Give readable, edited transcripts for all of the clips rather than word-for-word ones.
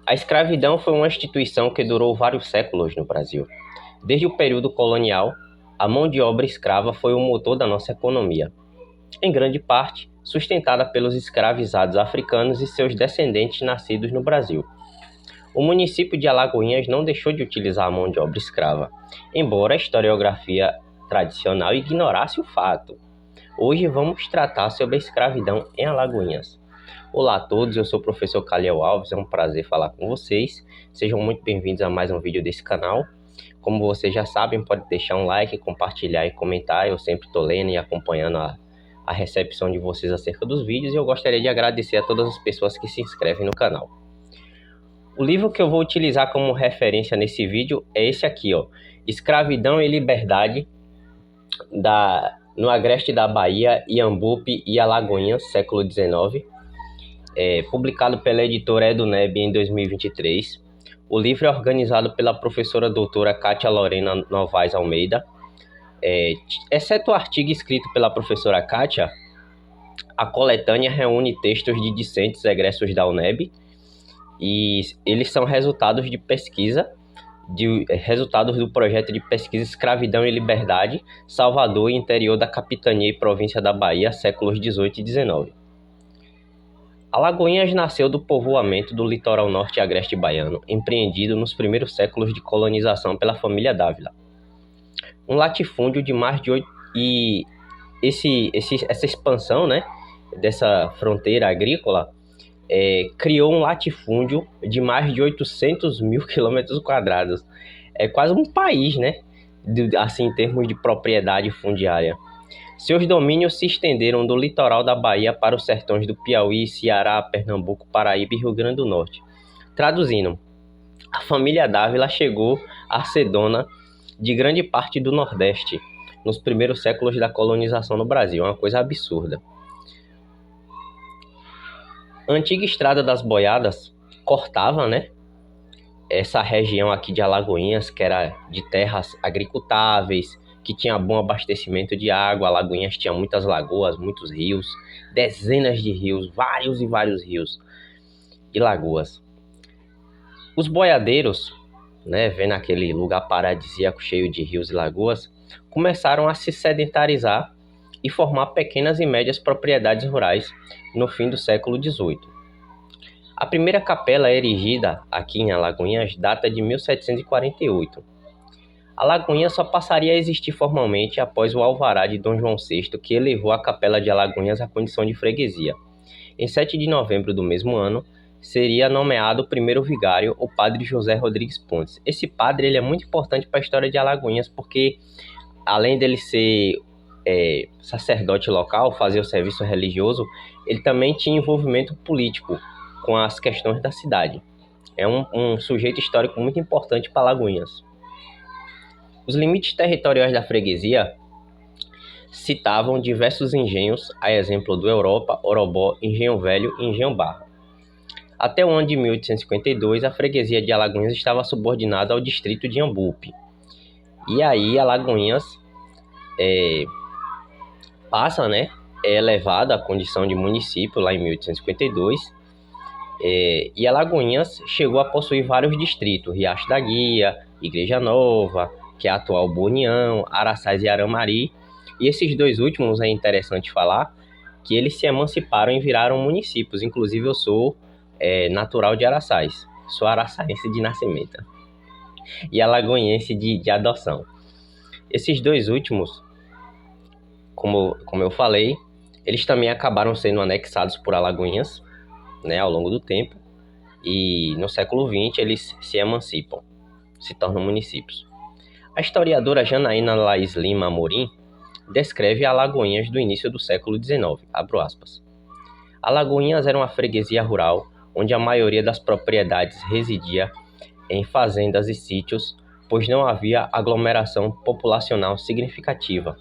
A escravidão foi uma instituição que durou vários séculos no Brasil. Desde o período colonial, a mão de obra escrava foi o motor da nossa economia, em grande parte sustentada pelos escravizados africanos e seus descendentes nascidos no Brasil. O município de Alagoinhas não deixou de utilizar a mão de obra escrava, embora a historiografia tradicional ignorasse o fato. Hoje vamos tratar sobre a escravidão em Alagoinhas. Olá a todos, eu sou o professor Caliel Alves, é um prazer falar com vocês. Sejam muito bem-vindos a mais um vídeo desse canal. Como vocês já sabem, pode deixar um like, compartilhar e comentar. Eu sempre estou lendo e acompanhando a recepção de vocês acerca dos vídeos e eu gostaria de agradecer a todas as pessoas que se inscrevem no canal. O livro que eu vou utilizar como referência nesse vídeo é esse aqui, ó, Escravidão e Liberdade, no Agreste da Bahia, Iambupe e Alagoinhas, século XIX, publicado pela editora EduNeb em 2023. O livro é organizado pela professora doutora Kátia Lorena Novaes Almeida. Exceto o artigo escrito pela professora Kátia, a coletânea reúne textos de discentes egressos da UNEB e eles são resultados de pesquisa, resultados do projeto de pesquisa Escravidão e Liberdade, Salvador e interior da capitania e província da Bahia, séculos 18 e 19. Alagoinhas nasceu do povoamento do litoral norte agreste baiano, empreendido nos primeiros séculos de colonização pela família Dávila. Um latifúndio de mais de 8... E essa expansão, né, dessa fronteira agrícola criou um latifúndio de mais de 800 mil quilômetros quadrados. É quase um país, né, assim, em termos de propriedade fundiária. Seus domínios se estenderam do litoral da Bahia para os sertões do Piauí, Ceará, Pernambuco, Paraíba e Rio Grande do Norte. Traduzindo, a família Dávila chegou a ser dona de grande parte do Nordeste nos primeiros séculos da colonização no Brasil, uma coisa absurda. A antiga Estrada das Boiadas cortava, né, essa região aqui de Alagoinhas, que era de terras agricultáveis, que tinha bom abastecimento de água. Alagoinhas tinha muitas lagoas, muitos rios, dezenas de rios, vários e vários rios e lagoas. Os boiadeiros, né, vendo aquele lugar paradisíaco cheio de rios e lagoas, começaram a se sedentarizar e formar pequenas e médias propriedades rurais no fim do século XVIII. A primeira capela erigida aqui em Alagoinhas data de 1748. Alagoinhas só passaria a existir formalmente após o alvará de Dom João VI, que elevou a capela de Alagoinhas à condição de freguesia. Em 7 de novembro do mesmo ano, seria nomeado o primeiro vigário, o padre José Rodrigues Pontes. Esse padre ele é muito importante para a história de Alagoinhas, porque além dele ser sacerdote local, fazer o serviço religioso, ele também tinha envolvimento político com as questões da cidade. É um sujeito histórico muito importante para Alagoinhas. Os limites territoriais da freguesia citavam diversos engenhos, a exemplo do Europa, Orobó, Engenho Velho e Engenho Barra. Até o ano de 1852, a freguesia de Alagoinhas estava subordinada ao distrito de Iambupe. E aí Alagoinhas passa, né, é elevada à condição de município lá em 1852, e Alagoinhas chegou a possuir vários distritos: Riacho da Guia, Igreja Nova, que é a atual Boa União, Araçás e Aramari. E esses dois últimos é interessante falar que eles se emanciparam e viraram municípios. Inclusive eu sou natural de Araçás, sou araçaense de nascimento e alagoinhense de adoção. Esses dois últimos, como eu falei, eles também acabaram sendo anexados por Alagoinhas, né, ao longo do tempo, e no século XX eles se emancipam, se tornam municípios. A historiadora Janaína Laís Lima Amorim descreve Alagoinhas do início do século XIX, abro aspas. Alagoinhas era uma freguesia rural, onde a maioria das propriedades residia em fazendas e sítios, pois não havia aglomeração populacional significativa.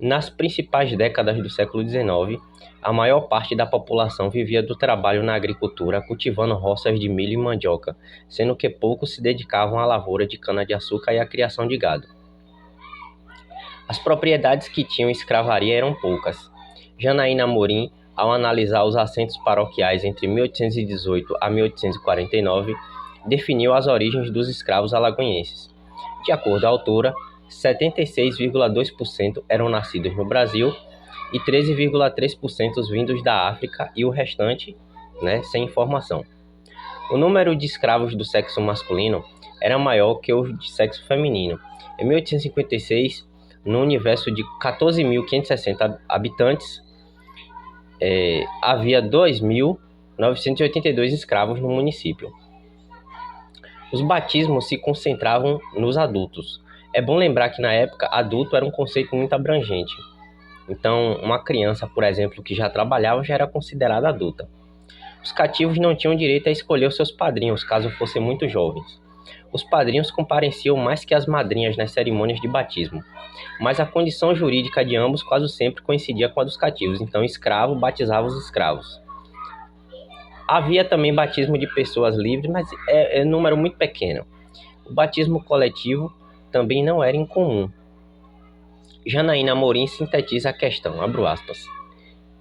Nas principais décadas do século XIX, a maior parte da população vivia do trabalho na agricultura, cultivando roças de milho e mandioca, sendo que poucos se dedicavam à lavoura de cana-de-açúcar e à criação de gado. As propriedades que tinham escravaria eram poucas. Janaína Amorim ao analisar os assentos paroquiais entre 1818 a 1849, definiu as origens dos escravos alagoenses. De acordo com a autora, 76,2% eram nascidos no Brasil e 13,3% vindos da África e o restante, sem informação. O número de escravos do sexo masculino era maior que o de sexo feminino. Em 1856, no universo de 14.560 habitantes, havia 2.982 escravos no município. Os batismos se concentravam nos adultos. É bom lembrar que, na época, adulto era um conceito muito abrangente. Então, uma criança, por exemplo, que já trabalhava, já era considerada adulta. Os cativos não tinham direito a escolher os seus padrinhos, caso fossem muito jovens. Os padrinhos compareciam mais que as madrinhas nas cerimônias de batismo, mas a condição jurídica de ambos quase sempre coincidia com a dos cativos, então o escravo batizava os escravos. Havia também batismo de pessoas livres, mas é número muito pequeno. O batismo coletivo também não era incomum. Janaína Amorim sintetiza a questão, abro aspas.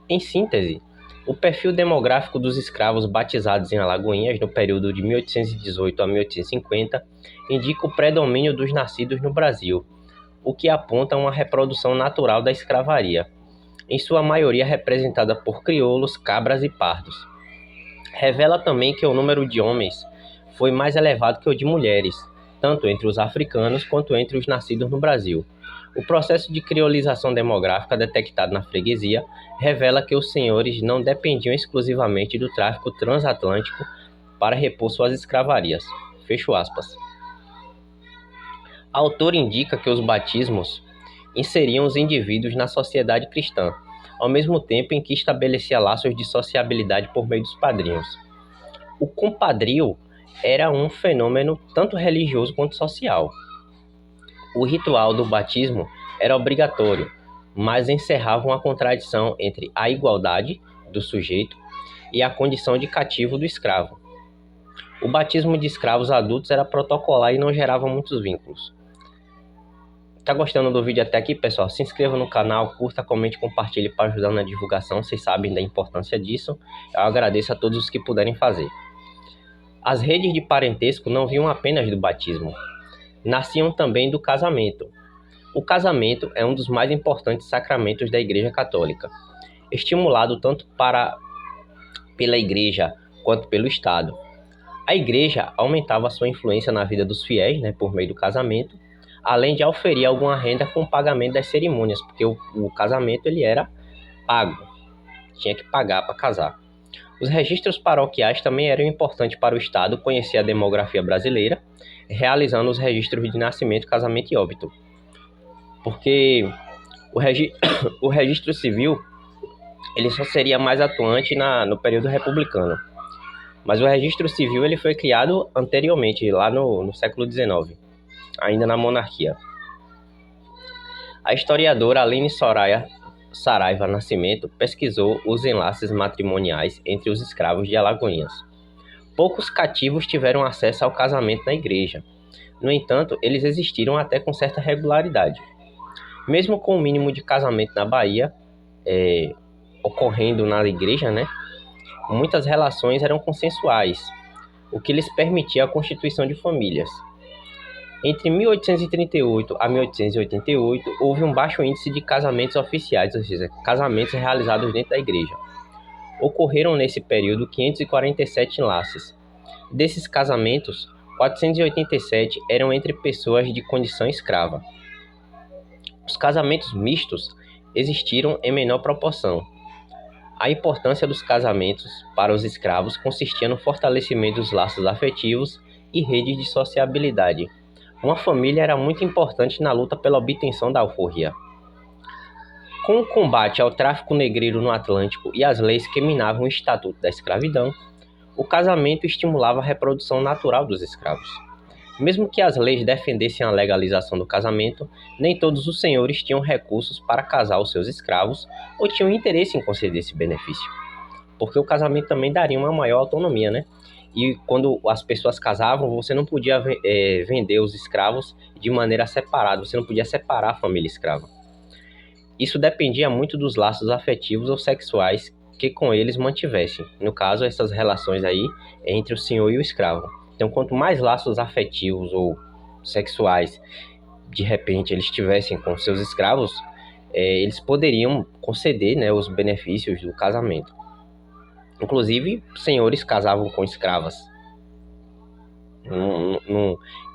Em síntese, o perfil demográfico dos escravos batizados em Alagoinhas no período de 1818 a 1850 indica o predomínio dos nascidos no Brasil, o que aponta uma reprodução natural da escravaria, em sua maioria representada por crioulos, cabras e pardos. Revela também que o número de homens foi mais elevado que o de mulheres, tanto entre os africanos quanto entre os nascidos no Brasil. O processo de criolização demográfica detectado na freguesia revela que os senhores não dependiam exclusivamente do tráfico transatlântico para repor suas escravarias. Fecho aspas. A autora indica que os batismos inseriam os indivíduos na sociedade cristã, ao mesmo tempo em que estabelecia laços de sociabilidade por meio dos padrinhos. O compadrio era um fenômeno tanto religioso quanto social. O ritual do batismo era obrigatório, mas encerrava uma contradição entre a igualdade do sujeito e a condição de cativo do escravo. O batismo de escravos adultos era protocolar e não gerava muitos vínculos. Tá gostando do vídeo até aqui, pessoal? Se inscreva no canal, curta, comente, compartilhe para ajudar na divulgação. Vocês sabem da importância disso. Eu agradeço a todos os que puderem fazer. As redes de parentesco não vinham apenas do batismo. Nasciam também do casamento. O casamento é um dos mais importantes sacramentos da Igreja Católica, estimulado tanto pela Igreja quanto pelo Estado. A Igreja aumentava sua influência na vida dos fiéis, por meio do casamento, além de oferir alguma renda com o pagamento das cerimônias, porque o casamento ele era pago, tinha que pagar para casar. Os registros paroquiais também eram importantes para o Estado conhecer a demografia brasileira, realizando os registros de nascimento, casamento e óbito. Porque o registro civil ele só seria mais atuante no período republicano. Mas o registro civil ele foi criado anteriormente, lá no século XIX, ainda na monarquia. A historiadora Aline Saraiva Nascimento pesquisou os enlaces matrimoniais entre os escravos de Alagoinhas. Poucos cativos tiveram acesso ao casamento na igreja. No entanto, eles existiram até com certa regularidade. Mesmo com o mínimo de casamento na Bahia, ocorrendo na igreja, muitas relações eram consensuais, o que lhes permitia a constituição de famílias. Entre 1838 a 1888, houve um baixo índice de casamentos oficiais, ou seja, casamentos realizados dentro da igreja. Ocorreram nesse período 547 enlaces. Desses casamentos, 487 eram entre pessoas de condição escrava. Os casamentos mistos existiram em menor proporção. A importância dos casamentos para os escravos consistia no fortalecimento dos laços afetivos e redes de sociabilidade. Uma família era muito importante na luta pela obtenção da alforria. Com o combate ao tráfico negreiro no Atlântico e as leis que minavam o estatuto da escravidão, o casamento estimulava a reprodução natural dos escravos. Mesmo que as leis defendessem a legalização do casamento, nem todos os senhores tinham recursos para casar os seus escravos ou tinham interesse em conceder esse benefício, porque o casamento também daria uma maior autonomia, E quando as pessoas casavam, você não podia vender os escravos de maneira separada, você não podia separar a família escrava. Isso dependia muito dos laços afetivos ou sexuais que com eles mantivessem. No caso, essas relações aí entre o senhor e o escravo. Então, quanto mais laços afetivos ou sexuais, de repente, eles tivessem com seus escravos, eles poderiam conceder, né, os benefícios do casamento. Inclusive, senhores casavam com escravas.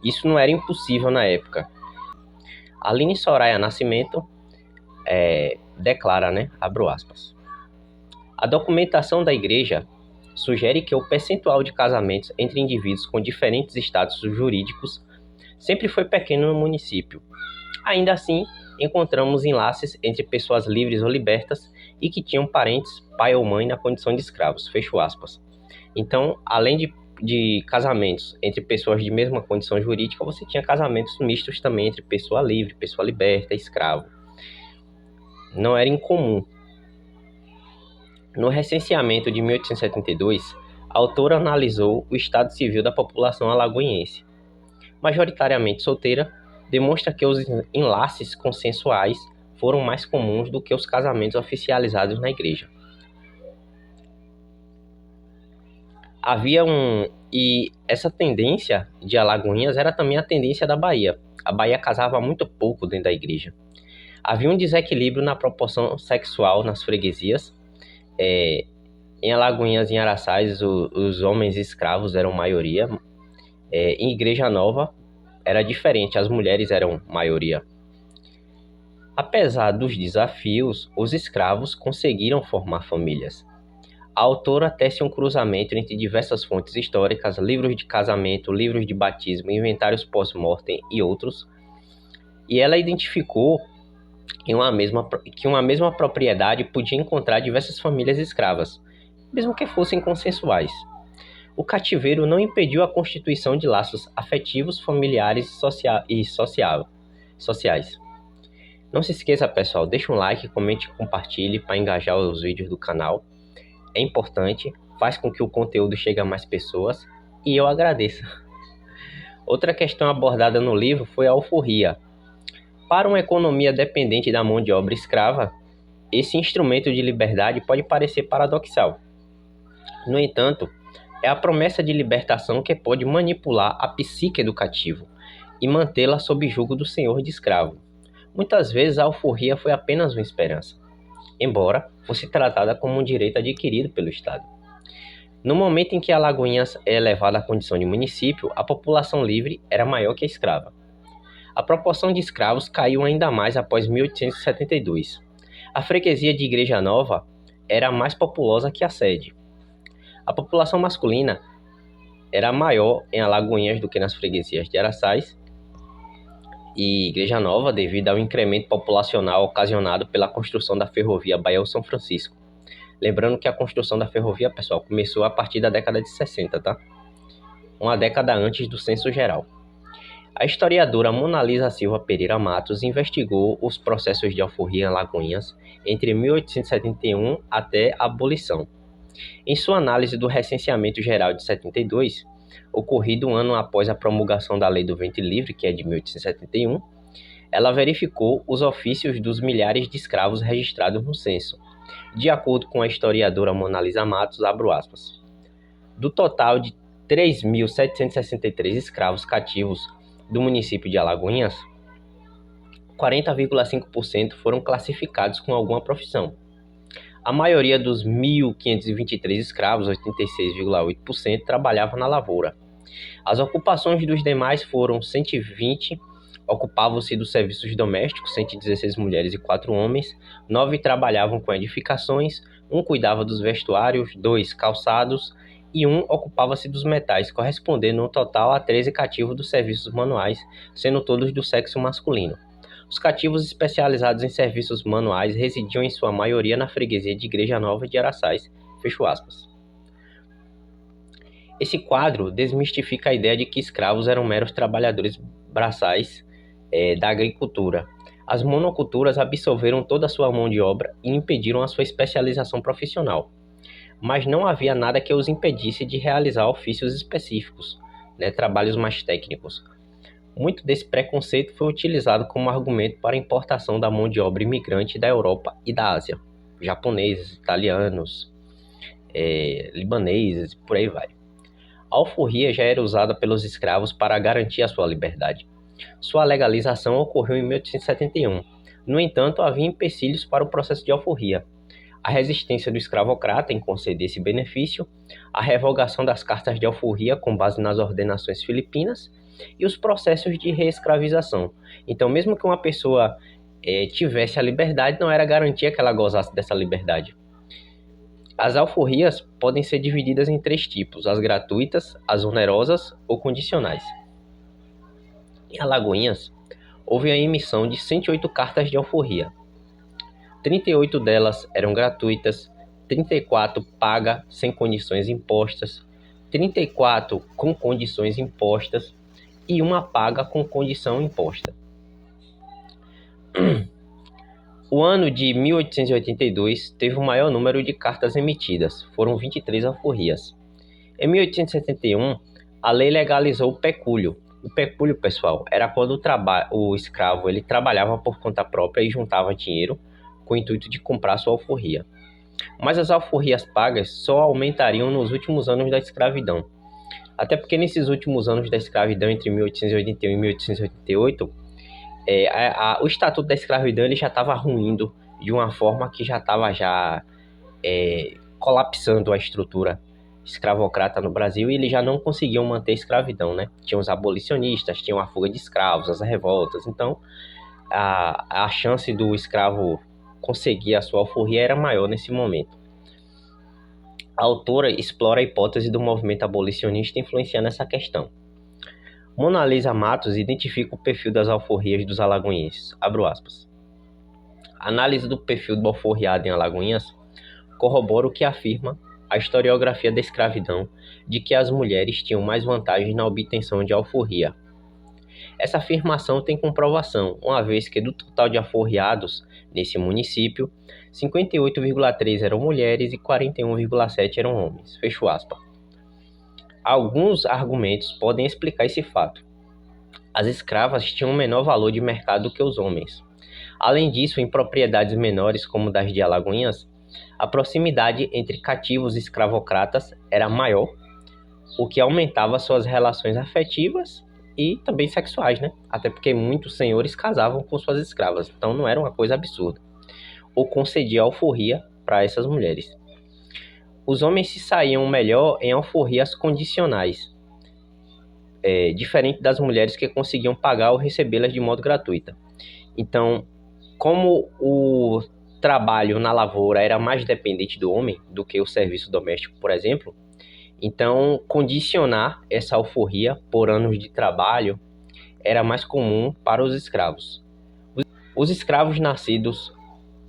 Isso não era impossível na época. Aline Soraya Nascimento declara, né, abro aspas, a documentação da igreja sugere que o percentual de casamentos entre indivíduos com diferentes estados jurídicos sempre foi pequeno no município. Ainda assim, encontramos enlaces entre pessoas livres ou libertas e que tinham parentes, pai ou mãe, na condição de escravos. Fecho aspas. Então, além de casamentos entre pessoas de mesma condição jurídica, você tinha casamentos mistos também entre pessoa livre, pessoa liberta, escravo. Não era incomum. No recenseamento de 1872, a autora analisou o estado civil da população alagoense. Majoritariamente solteira, demonstra que os enlaces consensuais foram mais comuns do que os casamentos oficializados na igreja. E essa tendência de Alagoinhas era também a tendência da Bahia. A Bahia casava muito pouco dentro da igreja. Havia um desequilíbrio na proporção sexual nas freguesias. Em Alagoinhas e em Araçás, os homens escravos eram maioria. Em Igreja Nova era diferente, as mulheres eram maioria. Apesar dos desafios, os escravos conseguiram formar famílias. A autora tece um cruzamento entre diversas fontes históricas, livros de casamento, livros de batismo, inventários pós-mortem e outros, e ela identificou que uma mesma propriedade podia encontrar diversas famílias escravas, mesmo que fossem consensuais. O cativeiro não impediu a constituição de laços afetivos, familiares e sociais. Não se esqueça, pessoal, deixa um like, comente e compartilhe para engajar os vídeos do canal. É importante, faz com que o conteúdo chegue a mais pessoas e eu agradeço. Outra questão abordada no livro foi a alforria. Para uma economia dependente da mão de obra escrava, esse instrumento de liberdade pode parecer paradoxal. No entanto, é a promessa de libertação que pode manipular a psique do cativo e mantê-la sob jugo do senhor de escravo. Muitas vezes a alforria foi apenas uma esperança, embora fosse tratada como um direito adquirido pelo Estado. No momento em que Alagoinhas é elevada à condição de município, a população livre era maior que a escrava. A proporção de escravos caiu ainda mais após 1872. A freguesia de Igreja Nova era mais populosa que a sede. A população masculina era maior em Alagoinhas do que nas freguesias de Araçás e Igreja Nova, devido ao incremento populacional ocasionado pela construção da ferrovia Bahia-São Francisco. Lembrando que a construção da ferrovia, pessoal, começou a partir da década de 60, tá? Uma década antes do Censo Geral. A historiadora Mona Lisa Silva Pereira Matos investigou os processos de alforria em Alagoinhas entre 1871 até a abolição. Em sua análise do Recenseamento Geral de 72, ocorrido um ano após a promulgação da Lei do Ventre Livre, que é de 1871, ela verificou os ofícios dos milhares de escravos registrados no censo. De acordo com a historiadora Mona Lisa Matos, abro aspas, do total de 3.763 escravos cativos do município de Alagoinhas, 40,5% foram classificados com alguma profissão. A maioria dos 1.523 escravos, 86,8%, trabalhava na lavoura. As ocupações dos demais foram 120, ocupavam-se dos serviços domésticos, 116 mulheres e 4 homens, 9 trabalhavam com edificações, 1 cuidava dos vestuários, 2 calçados e 1 ocupava-se dos metais, correspondendo no total a 13 cativos dos serviços manuais, sendo todos do sexo masculino. Os cativos especializados em serviços manuais residiam em sua maioria na freguesia de Igreja Nova de Araçás. Fecho aspas. Esse quadro desmistifica a ideia de que escravos eram meros trabalhadores braçais da agricultura. As monoculturas absorveram toda a sua mão de obra e impediram a sua especialização profissional. Mas não havia nada que os impedisse de realizar ofícios específicos, trabalhos mais técnicos. Muito desse preconceito foi utilizado como argumento para a importação da mão de obra imigrante da Europa e da Ásia, japoneses, italianos, libaneses, por aí vai. A alforria já era usada pelos escravos para garantir a sua liberdade. Sua legalização ocorreu em 1871. No entanto, havia empecilhos para o processo de alforria. A resistência do escravocrata em conceder esse benefício, a revogação das cartas de alforria com base nas ordenações filipinas e os processos de reescravização. Então, mesmo que uma pessoa tivesse a liberdade, não era garantia que ela gozasse dessa liberdade. As alforrias podem ser divididas em 3 tipos: as gratuitas, as onerosas ou condicionais. Em Alagoinhas, houve a emissão de 108 cartas de alforria. 38 delas eram gratuitas, 34 paga sem condições impostas, 34 com condições impostas e uma paga com condição imposta. O ano de 1882 teve o maior número de cartas emitidas, foram 23 alforrias. Em 1871, a lei legalizou o pecúlio. O pecúlio, pessoal, era quando o escravo ele trabalhava por conta própria e juntava dinheiro com o intuito de comprar sua alforria. Mas as alforrias pagas só aumentariam nos últimos anos da escravidão. Até porque nesses últimos anos da escravidão, entre 1881 e 1888, o Estatuto da Escravidão ele já estava ruindo de uma forma que já estava colapsando a estrutura escravocrata no Brasil, e eles já não conseguiam manter a escravidão, né? Tinham os abolicionistas, tinham a fuga de escravos, as revoltas. Então, a chance do escravo conseguir a sua alforria era maior nesse momento. A autora explora a hipótese do movimento abolicionista influenciando essa questão. Mona Lisa Matos identifica o perfil das alforrias dos alagoenses. Abro aspas. A análise do perfil do alforriado em Alagoinhas corrobora o que afirma a historiografia da escravidão de que as mulheres tinham mais vantagens na obtenção de alforria. Essa afirmação tem comprovação, uma vez que do total de alforriados nesse município, 58,3 eram mulheres e 41,7 eram homens. Fecho aspas. Alguns argumentos podem explicar esse fato. As escravas tinham um menor valor de mercado que os homens. Além disso, em propriedades menores como das de Alagoinhas, a proximidade entre cativos e escravocratas era maior, o que aumentava suas relações afetivas e também sexuais, né? Até porque muitos senhores casavam com suas escravas, então não era uma coisa absurda. Ou concedia alforria para essas mulheres. Os homens se saíam melhor em alforrias condicionais, diferente das mulheres que conseguiam pagar ou recebê-las de modo gratuito. Então, como o trabalho na lavoura era mais dependente do homem do que o serviço doméstico, por exemplo, então condicionar essa alforria por anos de trabalho era mais comum para os escravos. Os escravos nascidos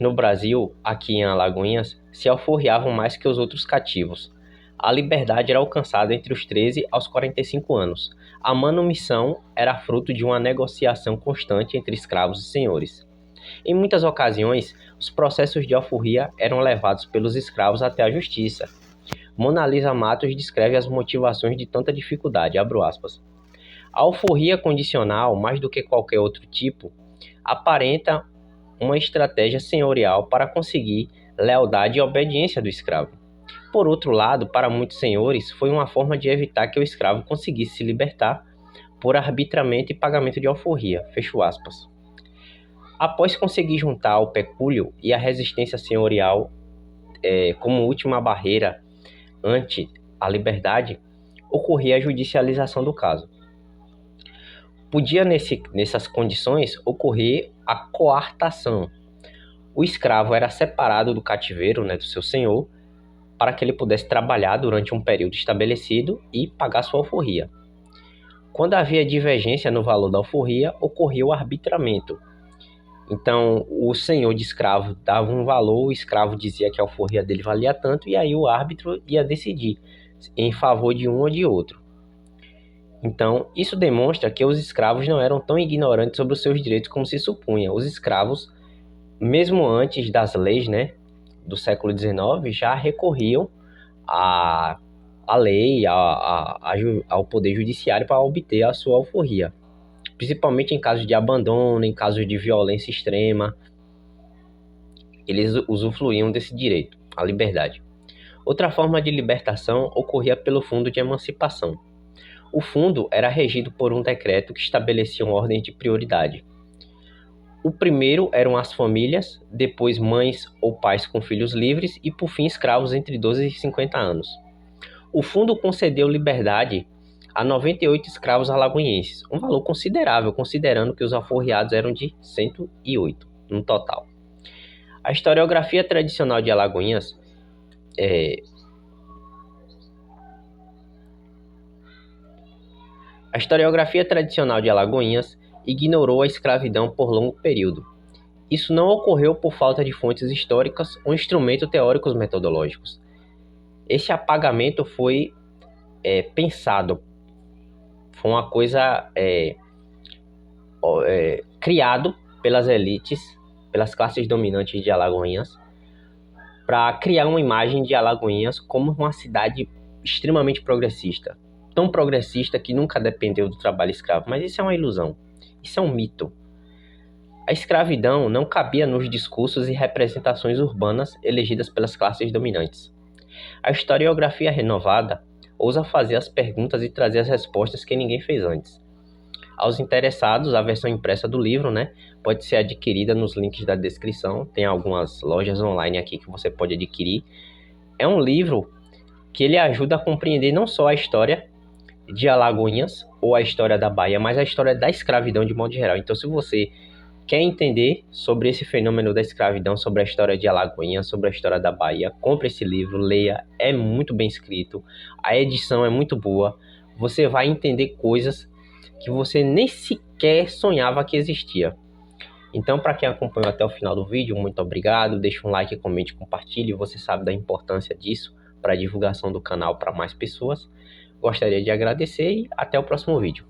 no Brasil, aqui em Alagoinhas, se alforriavam mais que os outros cativos. A liberdade era alcançada entre os 13 aos 45 anos. A manumissão era fruto de uma negociação constante entre escravos e senhores. Em muitas ocasiões, os processos de alforria eram levados pelos escravos até a justiça. Mona Lisa Matos descreve as motivações de tanta dificuldade, abro aspas. A alforria condicional, mais do que qualquer outro tipo, aparenta uma estratégia senhorial para conseguir lealdade e obediência do escravo. Por outro lado, para muitos senhores, foi uma forma de evitar que o escravo conseguisse se libertar por arbitramento e pagamento de alforria. Fecho aspas. Após conseguir juntar o pecúlio e a resistência senhorial como última barreira ante a liberdade, ocorria a judicialização do caso. Podia, nessas condições, ocorrer a coartação. O escravo era separado do cativeiro, do seu senhor, para que ele pudesse trabalhar durante um período estabelecido e pagar sua alforria. Quando havia divergência no valor da alforria, ocorria o arbitramento. Então, o senhor de escravo dava um valor, o escravo dizia que a alforria dele valia tanto, e aí o árbitro ia decidir em favor de um ou de outro. Então, isso demonstra que os escravos não eram tão ignorantes sobre os seus direitos como se supunha. Os escravos, mesmo antes das leis, do século XIX, já recorriam à lei, ao poder judiciário para obter a sua alforria. Principalmente em casos de abandono, em casos de violência extrema, eles usufruíam desse direito, à liberdade. Outra forma de libertação ocorria pelo Fundo de Emancipação. O fundo era regido por um decreto que estabelecia uma ordem de prioridade. O primeiro eram as famílias, depois mães ou pais com filhos livres e, por fim, escravos entre 12 e 50 anos. O fundo concedeu liberdade a 98 escravos alagoenses, um valor considerável, considerando que os alforriados eram de 108 no total. A historiografia tradicional de Alagoinhas ignorou a escravidão por longo período. Isso não ocorreu por falta de fontes históricas ou instrumentos teóricos metodológicos. Esse apagamento foi pensado, foi uma coisa criado pelas elites, pelas classes dominantes de Alagoinhas, para criar uma imagem de Alagoinhas como uma cidade extremamente progressista. Tão progressista que nunca dependeu do trabalho escravo. Mas isso é uma ilusão. Isso é um mito. A escravidão não cabia nos discursos e representações urbanas elegidas pelas classes dominantes. A historiografia renovada ousa fazer as perguntas e trazer as respostas que ninguém fez antes. Aos interessados, a versão impressa do livro, pode ser adquirida nos links da descrição. Tem algumas lojas online aqui que você pode adquirir. É um livro que ele ajuda a compreender não só a história de Alagoinhas ou a história da Bahia, mas a história da escravidão de modo geral. Então, se você quer entender sobre esse fenômeno da escravidão, sobre a história de Alagoinhas, sobre a história da Bahia, compre esse livro, leia, é muito bem escrito, a edição é muito boa, você vai entender coisas que você nem sequer sonhava que existia. Então, para quem acompanhou até o final do vídeo, muito obrigado, deixa um like, comente, compartilhe, você sabe da importância disso para a divulgação do canal para mais pessoas. Gostaria de agradecer e até o próximo vídeo.